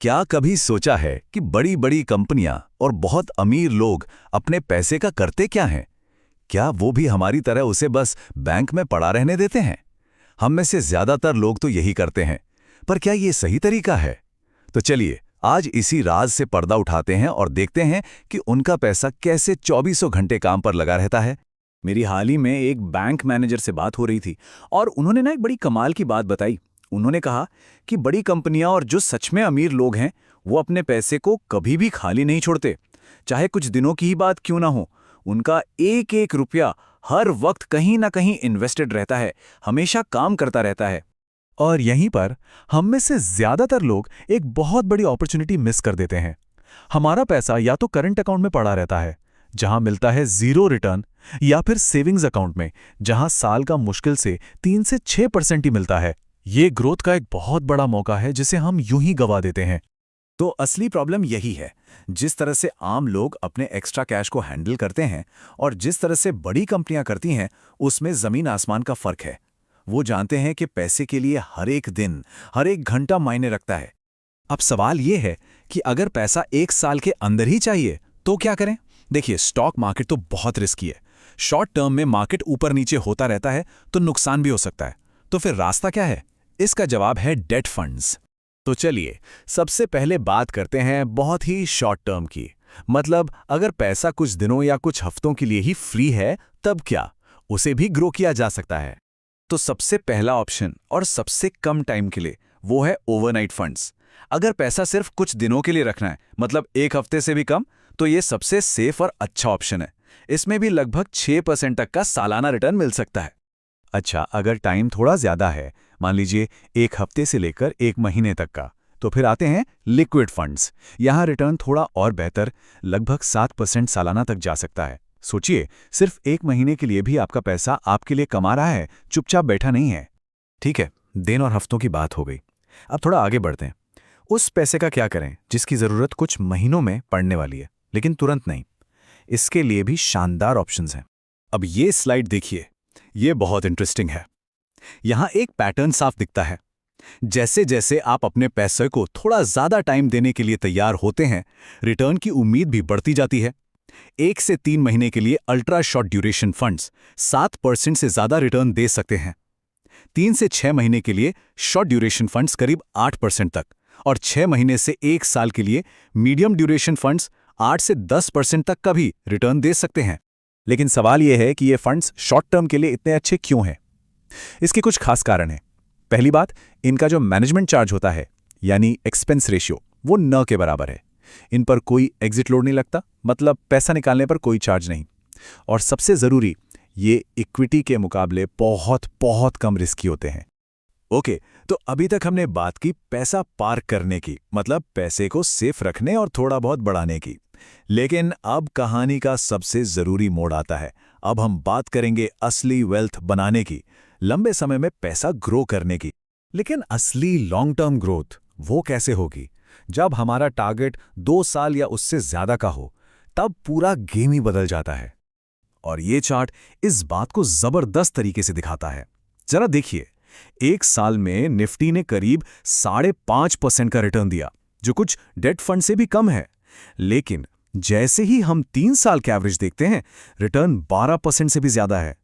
क्या कभी सोचा है कि बड़ी बड़ी कंपनियां और बहुत अमीर लोग अपने पैसे का करते क्या हैं? क्या वो भी हमारी तरह उसे बस बैंक में पड़ा रहने देते हैं? हम में से ज्यादातर लोग तो यही करते हैं, पर क्या ये सही तरीका है? तो चलिए आज इसी राज से पर्दा उठाते हैं और देखते हैं कि उनका पैसा कैसे चौबीसों घंटे काम पर लगा रहता है। मेरी हाल ही में एक बैंक मैनेजर से बात हो रही थी और उन्होंने एक बड़ी कमाल की बात बताई। उन्होंने कहा कि बड़ी कंपनियां और जो सच में अमीर लोग हैं वो अपने पैसे को कभी भी खाली नहीं छोड़ते। चाहे कुछ दिनों की ही बात क्यों ना हो, उनका एक एक रुपया हर वक्त कहीं ना कहीं इन्वेस्टेड रहता है, हमेशा काम करता रहता है। और यहीं पर हम में से ज्यादातर लोग एक बहुत बड़ी अपॉर्चुनिटी मिस कर देते हैं। हमारा पैसा या तो करंट अकाउंट में पड़ा रहता है, जहां मिलता है 0 रिटर्न, या फिर सेविंग्स अकाउंट में, जहां साल का मुश्किल से 3 से 6% ही मिलता है। ये ग्रोथ का एक बहुत बड़ा मौका है जिसे हम यूं ही गवा देते हैं। तो असली प्रॉब्लम यही है, जिस तरह से आम लोग अपने एक्स्ट्रा कैश को हैंडल करते हैं और जिस तरह से बड़ी कंपनियां करती हैं, उसमें जमीन आसमान का फर्क है। वो जानते हैं कि पैसे के लिए हर एक दिन, हर एक घंटा मायने रखता है। अब सवाल ये है कि अगर पैसा एक साल के अंदर ही चाहिए तो क्या करें? देखिए, स्टॉक मार्केट तो बहुत रिस्की है। शॉर्ट टर्म में मार्केट ऊपर नीचे होता रहता है तो नुकसान भी हो सकता है। तो फिर रास्ता क्या है? इसका जवाब है डेट फंड्स। तो चलिए सबसे पहले बात करते हैं बहुत ही शॉर्ट टर्म की। मतलब अगर पैसा कुछ दिनों या कुछ हफ्तों के लिए ही फ्री है तब क्या उसे भी ग्रो किया जा सकता है? तो सबसे पहला ऑप्शन और सबसे कम टाइम के लिए वो है ओवरनाइट फंड्स। अगर पैसा सिर्फ कुछ दिनों के लिए रखना है, मतलब एक हफ्ते से भी कम, तो ये सबसे सेफ और अच्छा ऑप्शन है। इसमें भी लगभग 6% तक का सालाना रिटर्न मिल सकता है। अच्छा, अगर टाइम थोड़ा ज्यादा है, मान लीजिए 1 हफ्ते से लेकर 1 महीने तक का, तो फिर आते हैं लिक्विड फंड्स। यहाँ रिटर्न थोड़ा और बेहतर, लगभग 7% सालाना तक जा सकता है। सोचिए, सिर्फ 1 महीने के लिए भी आपका पैसा आपके लिए कमा रहा है, चुपचाप बैठा नहीं है। ठीक है, दिन और हफ्तों की बात हो गई। अब थोड़ा आगे बढ़ते हैं। उस पैसे का क्या करें जिसकी जरूरत कुछ महीनों में पड़ने वाली है, लेकिन तुरंत नहीं? इसके लिए भी शानदार ऑप्शंस हैं। अब ये स्लाइड देखिए, ये बहुत इंटरेस्टिंग है। यहां एक पैटर्न साफ दिखता है। जैसे जैसे आप अपने पैसे को थोड़ा ज्यादा टाइम देने के लिए तैयार होते हैं, रिटर्न की उम्मीद भी बढ़ती जाती है। 1 से 3 महीने के लिए अल्ट्रा शॉर्ट ड्यूरेशन फंड्स 7% से ज्यादा रिटर्न दे सकते हैं। 3 से 6 महीने के लिए शॉर्ट ड्यूरेशन फंड्स करीब 8% तक, और 6 महीने से 1 साल के लिए मीडियम ड्यूरेशन फंड्स 8 से 10% तक का भी रिटर्न दे सकते हैं। लेकिन सवाल यह है कि ये फंड्स शॉर्ट टर्म के लिए इतने अच्छे क्यों हैं? इसके कुछ खास कारण हैं। पहली बात, इनका जो मैनेजमेंट चार्ज होता है, यानी एक्सपेंस रेशियो, वो न के बराबर है। इन पर कोई एग्जिट लोड नहीं लगता, मतलब पैसा निकालने पर कोई चार्ज नहीं। और सबसे जरूरी, ये इक्विटी के मुकाबले बहुत बहुत कम रिस्की होते हैं। ओके, तो अभी तक हमने बात की पैसा पार्क करने की, मतलब पैसे को सेफ रखने और थोड़ा बहुत बढ़ाने की। लेकिन अब कहानी का सबसे जरूरी मोड़ आता है। अब हम बात करेंगे असली वेल्थ बनाने की, लंबे समय में पैसा ग्रो करने की। लेकिन असली लॉन्ग टर्म ग्रोथ वो कैसे होगी? जब हमारा टारगेट 2 साल या उससे ज्यादा का हो, तब पूरा गेम ही बदल जाता है। और ये चार्ट इस बात को जबरदस्त तरीके से दिखाता है। जरा देखिए, 1 साल में निफ्टी ने करीब 5.5% का रिटर्न दिया, जो कुछ डेट फंड से भी कम है। लेकिन जैसे ही हम 3 साल के एवरेज देखते हैं, रिटर्न 12% से भी ज्यादा है।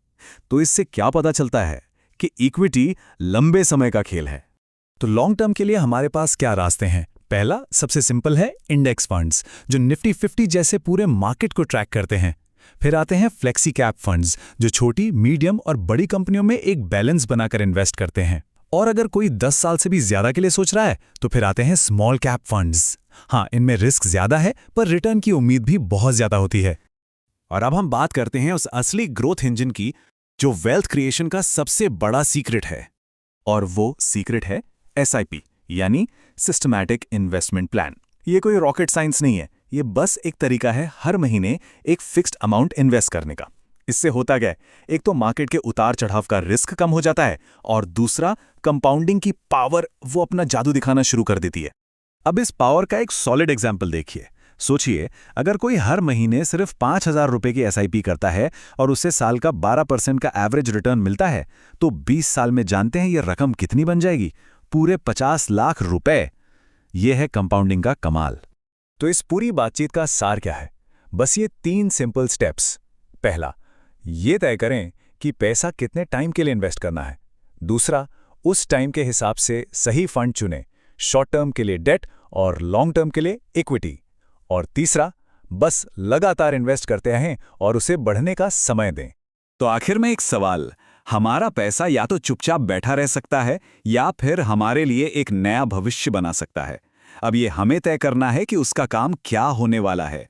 तो इससे क्या पता चलता है कि इक्विटी लंबे समय का खेल है। तो लॉन्ग टर्म के लिए हमारे पास क्या रास्ते हैं? पहला, सबसे सिंपल है इंडेक्स फंड्स, जो निफ्टी 50 जैसे पूरे मार्केट को ट्रैक करते हैं। फिर आते हैं फ्लेक्सी कैप फंड्स, जो छोटी, मीडियम और बड़ी कंपनियों में एक बैलेंस बनाकर इन्वेस्ट करते हैं। और अगर कोई 10 साल से भी ज्यादा के लिए सोच रहा है, तो फिर आते हैं स्मॉल कैप फंड्स। हाँ, इनमें रिस्क ज्यादा है, पर रिटर्न की उम्मीद भी बहुत ज्यादा होती है। और अब हम बात करते हैं उस असली ग्रोथ इंजन की, जो वेल्थ क्रिएशन का सबसे बड़ा सीक्रेट है। और वो सीक्रेट है SIP, यानी सिस्टमैटिक इन्वेस्टमेंट प्लान। ये कोई रॉकेट साइंस नहीं है, ये बस एक तरीका है हर महीने एक फिक्स्ड अमाउंट इन्वेस्ट करने का। इससे होता क्या है? एक तो मार्केट के उतार चढ़ाव का रिस्क कम हो जाता है, और दूसरा, कंपाउंडिंग की पावर वो अपना जादू दिखाना शुरू कर देती है। अब इस पावर का एक सॉलिड एग्जाम्पल देखिए। सोचिए, अगर कोई हर महीने सिर्फ 5,000 रुपए की SIP करता है और उसे साल का 12% का एवरेज रिटर्न मिलता है, तो 20 साल में जानते हैं ये रकम कितनी बन जाएगी? पूरे 50 लाख रुपए। यह है कंपाउंडिंग का कमाल। तो इस पूरी बातचीत का सार क्या है? बस ये 3 सिंपल स्टेप्स। पहला, ये तय करें कि पैसा कितने टाइम के लिए इन्वेस्ट करना है। दूसरा, उस टाइम के हिसाब से सही फंड चुनें, शॉर्ट टर्म के लिए डेट और लॉन्ग टर्म के लिए इक्विटी। और तीसरा, बस लगातार इन्वेस्ट करते रहें और उसे बढ़ने का समय दें। तो आखिर में एक सवाल, हमारा पैसा या तो चुपचाप बैठा रह सकता है या फिर हमारे लिए एक नया भविष्य बना सकता है। अब ये हमें तय करना है कि उसका काम क्या होने वाला है।